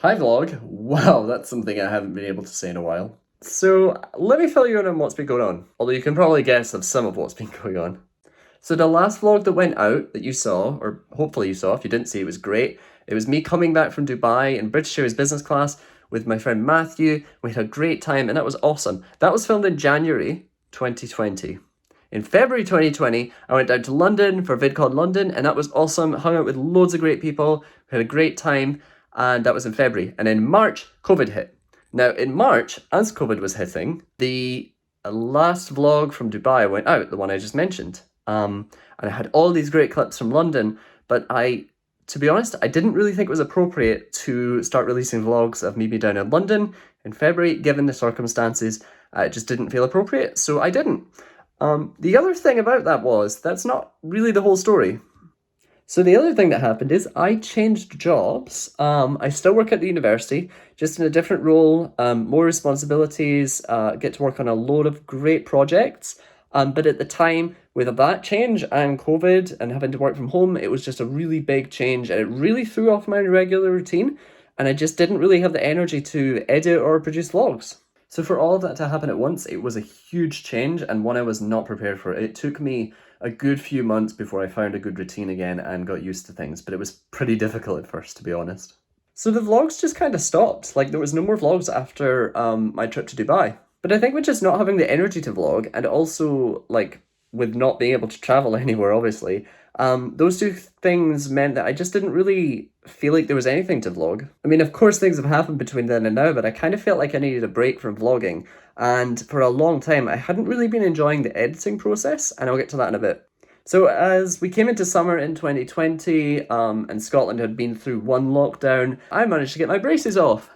Hi vlog. Wow, that's something I haven't been able to say in a while. So let me fill you in on what's been going on, although you can probably guess of some of what's been going on. So the last vlog that went out that you saw, or hopefully you saw, if you didn't see it was great. It was me coming back from Dubai in British Airways business class with my friend Matthew. We had a great time and that was awesome. That was filmed in January 2020. In February 2020, I went down to London for VidCon London, and that was awesome. Hung out with loads of great people, had a great time, and that was in February. And in March, COVID hit. Now, in March, as COVID was hitting, the last vlog from Dubai went out, the one I just mentioned. And I had all these great clips from London, but to be honest, I didn't really think it was appropriate to start releasing vlogs of me being down in London in February, given the circumstances. It just didn't feel appropriate, so I didn't. The other thing about that was, that's not really the whole story. So the other thing that happened is I changed jobs. I still work at the university, just in a different role, more responsibilities, get to work on a load of great projects. But at the time, with that change and COVID and having to work from home, it was just a really big change and it really threw off my regular routine. And I just didn't really have the energy to edit or produce vlogs. So for all of that to happen at once, it was a huge change and one I was not prepared for. It took me a good few months before I found a good routine again and got used to things, but it was pretty difficult at first, to be honest. So the vlogs just kind of stopped. Like, there was no more vlogs after my trip to Dubai. But I think with just not having the energy to vlog, and also, like, with not being able to travel anywhere, obviously, those two things meant that I just didn't really feel like there was anything to vlog. I mean, of course things have happened between then and now, but I kind of felt like I needed a break from vlogging. And for a long time, I hadn't really been enjoying the editing process, and I'll get to that in a bit. So as we came into summer in 2020, and Scotland had been through one lockdown, I managed to get my braces off.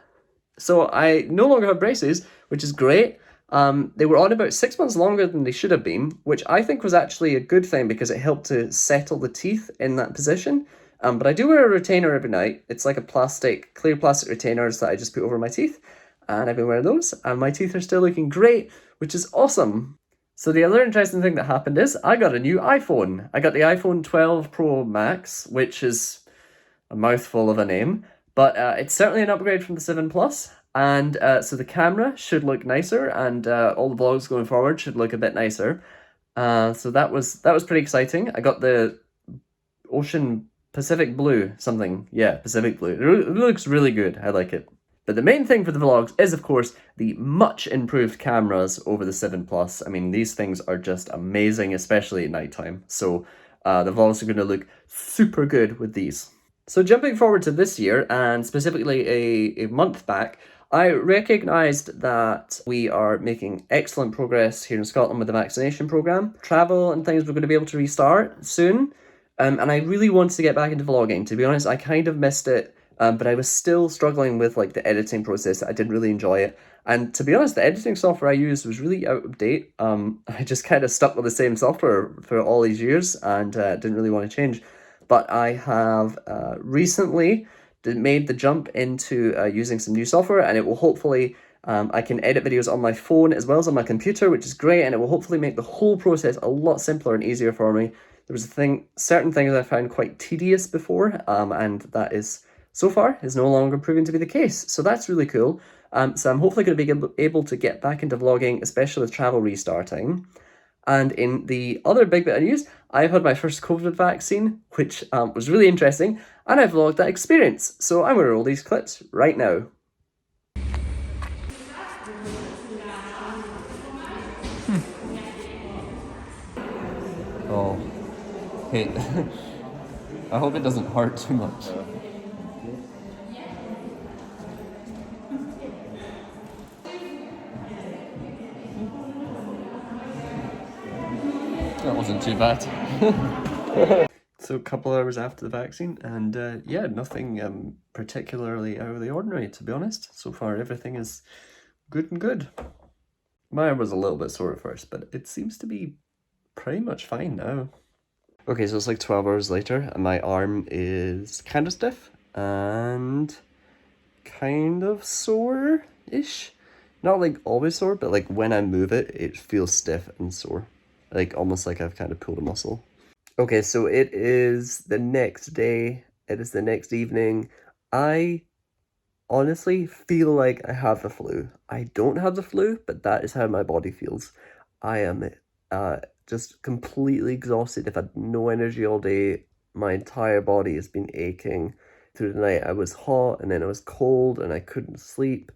So I no longer have braces, which is great. They were on about 6 months longer than they should have been, which I think was actually a good thing because it helped to settle the teeth in that position. But I do wear a retainer every night. It's like a clear plastic retainers that I just put over my teeth. And I've been wearing those, and my teeth are still looking great, which is awesome. So the other interesting thing that happened is I got a new iPhone. I got the iPhone 12 Pro Max, which is a mouthful of a name, but it's certainly an upgrade from the 7 Plus. And so the camera should look nicer, and all the vlogs going forward should look a bit nicer. So that was pretty exciting. I got the Ocean Pacific Blue something. Yeah, Pacific Blue. It looks really good. I like it. But the main thing for the vlogs is, of course, the much improved cameras over the 7 Plus. I mean, these things are just amazing, especially at nighttime. So the vlogs are going to look super good with these. So jumping forward to this year, and specifically a month back, I recognised that we are making excellent progress here in Scotland with the vaccination programme. Travel and things we're going to be able to restart soon. And I really wanted to get back into vlogging. To be honest, I kind of missed it. But I was still struggling with like the editing process. I didn't really enjoy it. And to be honest, the editing software I used was really out of date. I just kind of stuck with the same software for all these years and didn't really want to change. But I have recently made the jump into using some new software, and it will hopefully, I can edit videos on my phone as well as on my computer, which is great, and it will hopefully make the whole process a lot simpler and easier for me. There was certain things I found quite tedious before, and that is, so far, is no longer proving to be the case. So that's really cool. So I'm hopefully going to be able to get back into vlogging, especially with travel restarting. And in the other big bit of news, I've had my first COVID vaccine, which was really interesting, and I vlogged that experience. So I'm going to roll these clips right now. Oh, hey, I hope it doesn't hurt too much. That wasn't too bad. So a couple hours after the vaccine, and yeah, nothing particularly out of the ordinary, to be honest. So far, everything is good and good. My arm was a little bit sore at first, but it seems to be pretty much fine now. Okay, so it's like 12 hours later, and my arm is kind of stiff and kind of sore-ish. Not like always sore, but like when I move it, it feels stiff and sore. Like almost like I've kind of pulled a muscle. Okay, so it is the next day. It is the next evening. I honestly feel like I have the flu. I don't have the flu, but that is how my body feels. I am just completely exhausted. I've had no energy all day. My entire body has been aching through the night. I was hot and then I was cold and I couldn't sleep.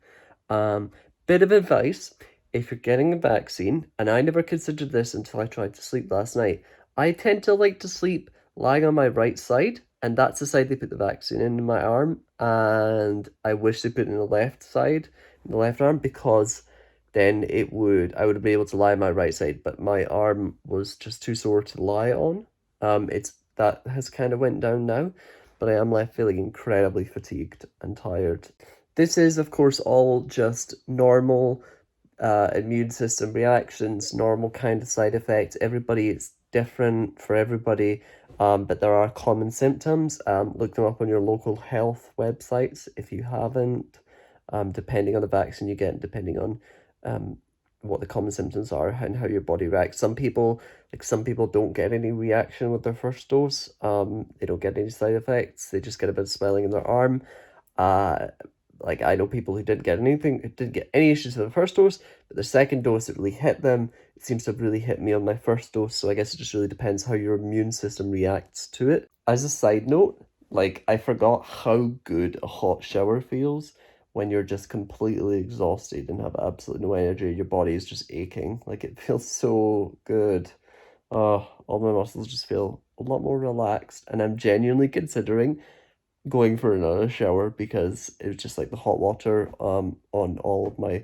Bit of advice, if you're getting a vaccine, and I never considered this until I tried to sleep last night, I tend to like to sleep lying on my right side, and that's the side they put the vaccine in my arm, and I wish they put it in the left side, in the left arm, because then I would have been able to lie on my right side, but my arm was just too sore to lie on. That has kind of went down now, but I am left feeling incredibly fatigued and tired. This is, of course, all just normal immune system reactions, normal kind of side effects. Everybody is different for everybody, but there are common symptoms. Look them up on your local health websites if you haven't, depending on the vaccine you get, depending on what the common symptoms are and how your body reacts. Some people don't get any reaction with their first dose. They don't get any side effects. They just get a bit of swelling in their arm. Like I know people who didn't get any issues with the first dose, but the second dose, it really hit them. It seems to have really hit me on my first dose, so I guess it just really depends how your immune system reacts to it. As a side note, like I forgot how good a hot shower feels when you're just completely exhausted and have absolutely no energy. Your body is just aching. Like it feels so good. All my muscles just feel a lot more relaxed, and I'm genuinely considering going for another shower because it was just like the hot water on all my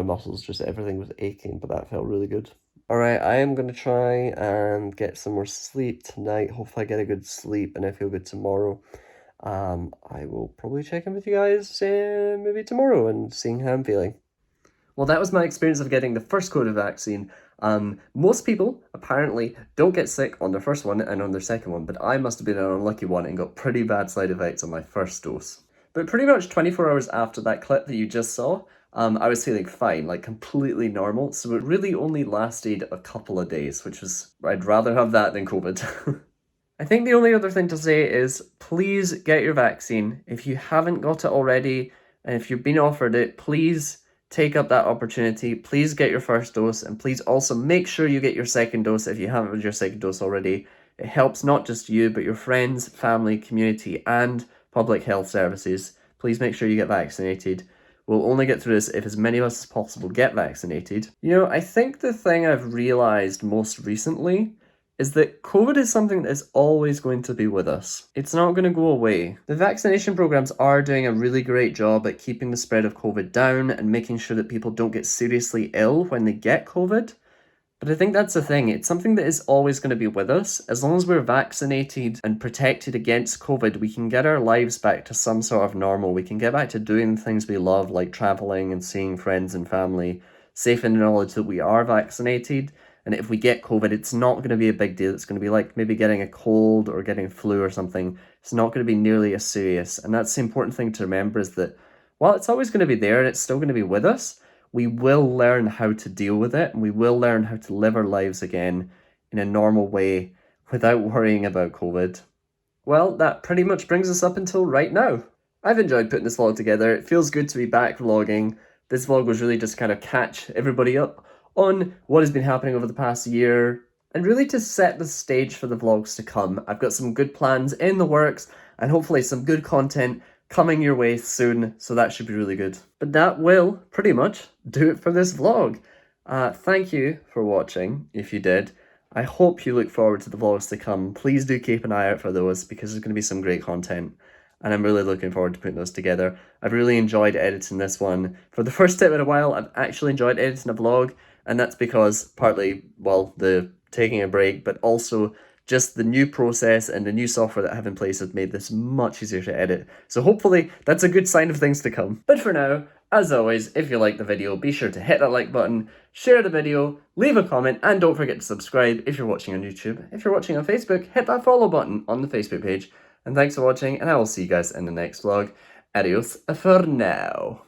muscles, just everything was aching, but that felt really good. All right, I am gonna try and get some more sleep tonight. Hopefully I get a good sleep and I feel good tomorrow. I will probably check in with you guys maybe tomorrow and seeing how I'm feeling. Well, that was my experience of getting the first Coivd vaccine. Most people apparently don't get sick on their first one and on their second one, but I must have been an unlucky one and got pretty bad side effects on my first dose. But pretty much 24 hours after that clip that you just saw, I was feeling fine, like completely normal. So it really only lasted a couple of days, which was, I'd rather have that than COVID. I think the only other thing to say is please get your vaccine. If you haven't got it already, and if you've been offered it, please take up that opportunity. Please get your first dose, and please also make sure you get your second dose if you haven't had your second dose already. It helps not just you, but your friends, family, community, and public health services. Please make sure you get vaccinated. We'll only get through this if as many of us as possible get vaccinated. You know, I think the thing I've realised most recently is that COVID is something that is always going to be with us. It's not going to go away. The vaccination programs are doing a really great job at keeping the spread of COVID down and making sure that people don't get seriously ill when they get COVID. But I think that's the thing. It's something that is always going to be with us. As long as we're vaccinated and protected against COVID, we can get our lives back to some sort of normal. We can get back to doing the things we love, like traveling and seeing friends and family, safe in the knowledge that we are vaccinated. And if we get COVID, it's not going to be a big deal. It's going to be like maybe getting a cold or getting a flu or something. It's not going to be nearly as serious. And that's the important thing to remember, is that while it's always going to be there and it's still going to be with us, we will learn how to deal with it, and we will learn how to live our lives again in a normal way without worrying about COVID. Well, that pretty much brings us up until right now. I've enjoyed putting this vlog together. It feels good to be back vlogging. This vlog was really just kind of catch everybody up on what has been happening over the past year, and really to set the stage for the vlogs to come. I've got some good plans in the works, and hopefully some good content coming your way soon, so that should be really good. But that will pretty much do it for this vlog. Thank you for watching, if you did. I hope you look forward to the vlogs to come. Please do keep an eye out for those, because there's going to be some great content, and I'm really looking forward to putting those together. I've really enjoyed editing this one. For the first time in a while, I've actually enjoyed editing a vlog, and that's because partly, well, the taking a break, but also just the new process and the new software that I have in place has made this much easier to edit. So hopefully that's a good sign of things to come. But for now, as always, if you liked the video, be sure to hit that like button, share the video, leave a comment, and don't forget to subscribe if you're watching on YouTube. If you're watching on Facebook, hit that follow button on the Facebook page. And thanks for watching, and I will see you guys in the next vlog. Adios for now.